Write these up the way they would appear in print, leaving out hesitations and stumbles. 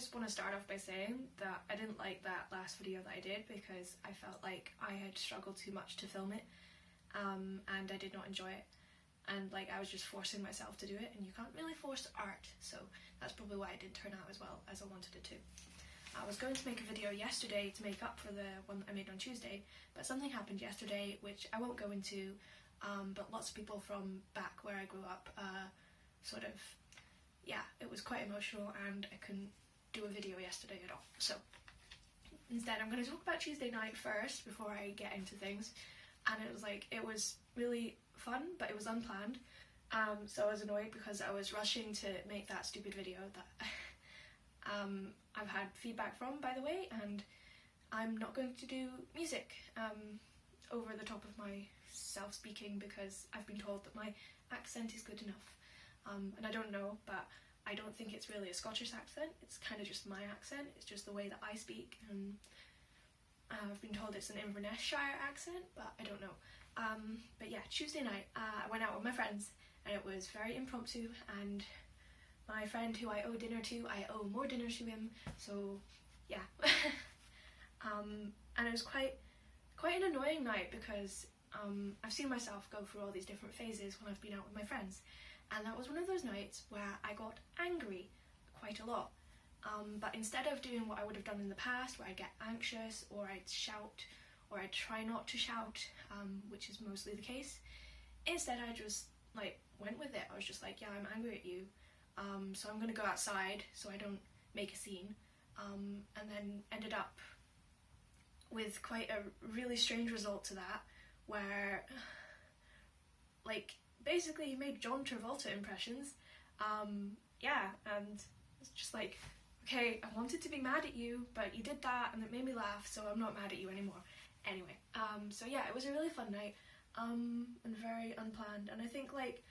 just want to start off by saying that I didn't like that last video that I did because I felt like I had struggled too much to film it, and I did not enjoy it, and like I was just forcing myself to do it, and you can't really force art, so that's probably why it didn't turn out as well as I wanted it to. I was going to make a video yesterday to make up for the one that I made on Tuesday, but something happened yesterday which I won't go into, but lots of people from back where I grew up sort of, yeah, it was quite emotional and I couldn't do a video yesterday at all. So instead I'm going to talk about Tuesday night first before I get into things. And it was really fun, but it was unplanned. So I was annoyed because I was rushing to make that stupid video that I've had feedback from, by the way, and I'm not going to do music over the top of my self-speaking because I've been told that my accent is good enough. And I don't know, but I don't think it's really a Scottish accent, it's kind of just my accent, it's just the way that I speak, and I've been told it's an Inverness-shire accent, but I don't know. But yeah, Tuesday night I went out with my friends and it was very impromptu, and my friend who I owe dinner to, I owe more dinner to him, so yeah. And it was quite an annoying night because I've seen myself go through all these different phases when I've been out with my friends. And that was one of those nights where I got angry quite a lot. But instead of doing what I would have done in the past, where I'd get anxious, or I'd shout, or I'd try not to shout, which is mostly the case, instead I just like went with it. I was just like, yeah, I'm angry at you, so I'm gonna go outside so I don't make a scene, and then ended up with quite a really strange result to that, where like basically he made John Travolta impressions. Yeah, and it's just like, okay, I wanted to be mad at you, but you did that and it made me laugh, so I'm not mad at you anymore. Anyway, so yeah, it was a really fun night, and very unplanned, and I think like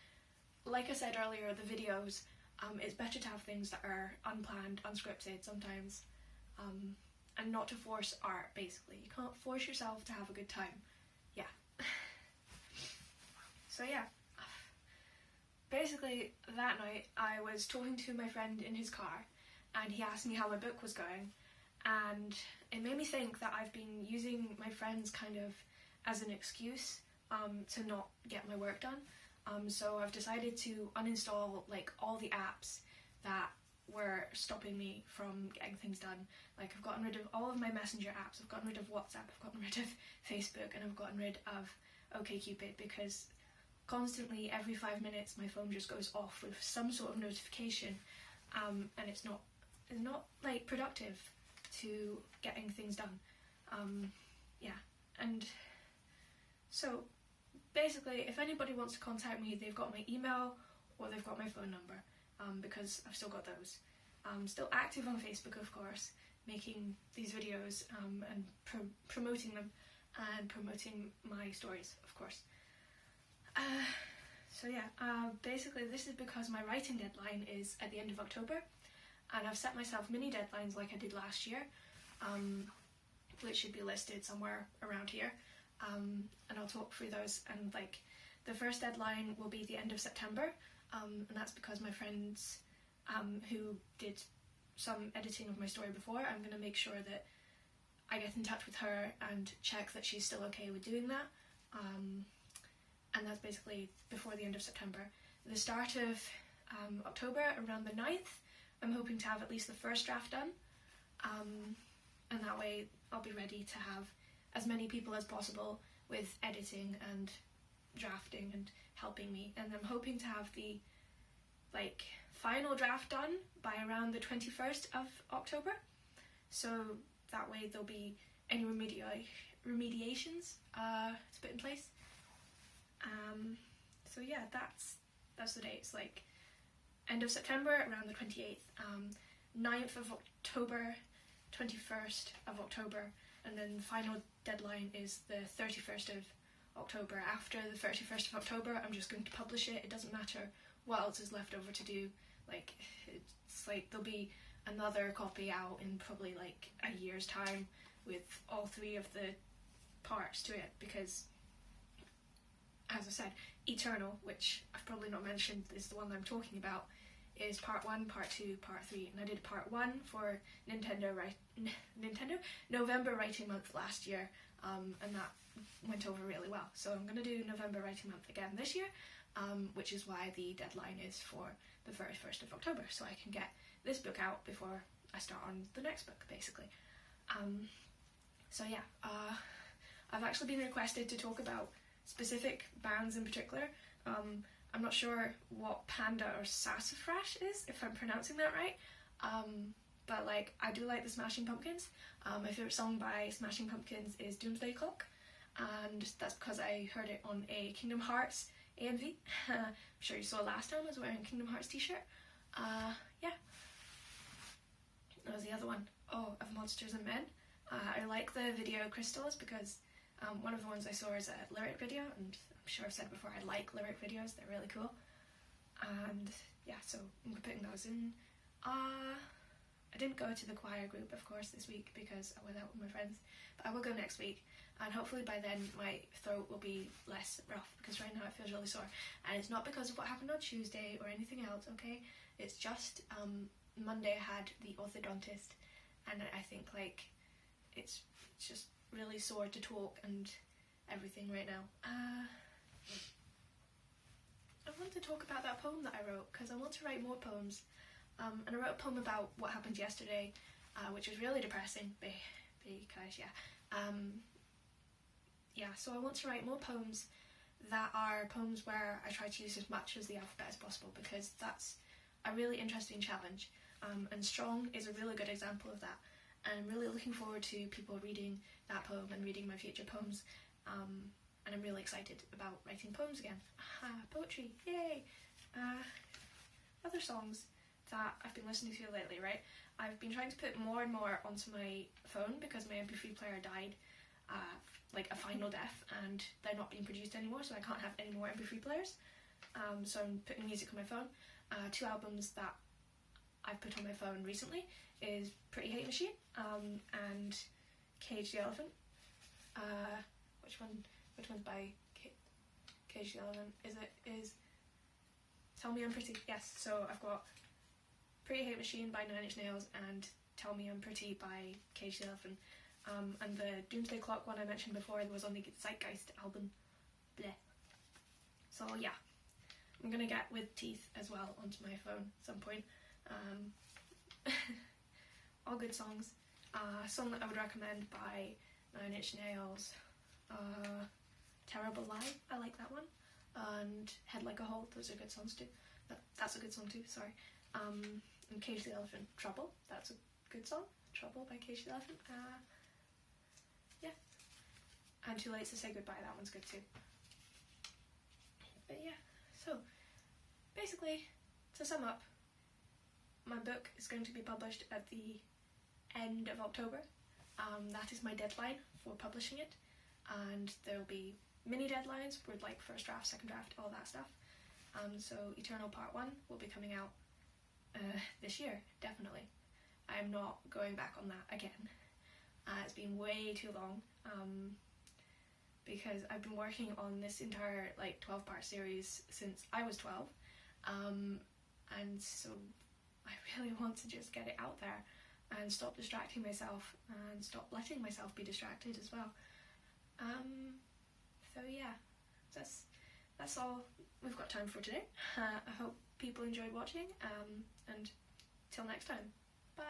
I said earlier, the videos, it's better to have things that are unplanned, unscripted sometimes, and not to force art, basically. You can't force yourself to have a good time. Yeah. So yeah. Basically, that night I was talking to my friend in his car and he asked me how my book was going, and it made me think that I've been using my friends kind of as an excuse to not get my work done. So I've decided to uninstall like all the apps that were stopping me from getting things done. Like I've gotten rid of all of my messenger apps, I've gotten rid of WhatsApp, I've gotten rid of Facebook, and I've gotten rid of OkCupid, because constantly every 5 minutes my phone just goes off with some sort of notification, and it's not like productive to getting things done. Yeah, and so basically if anybody wants to contact me, they've got my email or they've got my phone number, because I've still got those. I'm still active on Facebook, of course, making these videos and promoting them and promoting my stories, of course. So yeah, basically this is because my writing deadline is at the end of October, and I've set myself mini deadlines like I did last year, which should be listed somewhere around here, and I'll talk through those. And like the first deadline will be the end of September, and that's because my friends who did some editing of my story before, I'm going to make sure that I get in touch with her and check that she's still okay with doing that. And that's basically before the end of September. The start of October, around the 9th, I'm hoping to have at least the first draft done, and that way I'll be ready to have as many people as possible with editing and drafting and helping me, and I'm hoping to have the like final draft done by around the 21st of October, so that way there'll be any remediations to put in place. So yeah, that's the dates, like end of September around the 28th, 9th of October, 21st of October, and then the final deadline is the 31st of October. After the 31st of October I'm just going to publish it. It doesn't matter what else is left over to do. Like it's like there'll be another copy out in probably like a year's time with all 3 of the parts to it, because as I said, Eternal, which I've probably not mentioned is the one I'm talking about, is part 1, part 2, part 3, and I did part 1 for Nintendo November Writing Month last year, and that went over really well. So I'm going to do November Writing Month again this year, which is why the deadline is for the very 1st of October, so I can get this book out before I start on the next book, basically. So yeah, I've actually been requested to talk about specific bands in particular. I'm not sure what Panda or Sassafras is, if I'm pronouncing that right, but like, I do like the Smashing Pumpkins. My favourite song by Smashing Pumpkins is Doomsday Clock, and that's because I heard it on a Kingdom Hearts AMV. I'm sure you saw last time I was wearing a Kingdom Hearts t-shirt. Yeah. That was the other one. Oh, of Monsters and Men. I like the video Crystals because one of the ones I saw is a lyric video, and I'm sure I've said before I like lyric videos, they're really cool. And yeah, so I'm putting those in. I didn't go to the choir group, of course, this week because I went out with my friends, but I will go next week, and hopefully by then my throat will be less rough, because right now it feels really sore, and it's not because of what happened on Tuesday or anything else, okay? It's just Monday I had the orthodontist, and I think like it's just really sore to talk and everything right now. I want to talk about that poem that I wrote, because I want to write more poems. And I wrote a poem about what happened yesterday, which was really depressing, because yeah, so I want to write more poems that are poems where I try to use as much as the alphabet as possible, because that's a really interesting challenge, and Strong is a really good example of that, and I'm really looking forward to people reading that poem and reading my future poems, and I'm really excited about writing poems again. Poetry, yay! Other songs that I've been listening to lately, right? I've been trying to put more and more onto my phone because my MP3 player died, like a final death, and they're not being produced anymore, so I can't have any more MP3 players. So I'm putting music on my phone. 2 albums that I've put on my phone recently is Pretty Hate Machine and Cage the Elephant. Which one's by Cage the Elephant? Is Tell Me I'm Pretty? Yes, so I've got Pretty Hate Machine by 9 Inch Nails and Tell Me I'm Pretty by Cage the Elephant. And the Doomsday Clock one I mentioned before was on the Zeitgeist album. Bleh. So yeah, I'm gonna get With Teeth as well onto my phone at some point. All good songs. A song that I would recommend by 9 Inch Nails, Terrible Lie, I like that one. And Head Like a Hole, those are good songs too. That's a good song too, sorry. And Cage the Elephant, Trouble, that's a good song. Trouble by Cage the Elephant. Yeah. And Too Late to Say Goodbye, that one's good too. But yeah, so basically, to sum up, my book is going to be published at the end of October. That is my deadline for publishing it, and there will be mini deadlines with like first draft, second draft, all that stuff. So Eternal Part 1 will be coming out this year, definitely. I'm not going back on that again. It's been way too long, because I've been working on this entire like 12-part series since I was 12, and so I really want to just get it out there and stop distracting myself and stop letting myself be distracted as well. So yeah, that's all we've got time for today. I hope people enjoyed watching, and till next time, bye!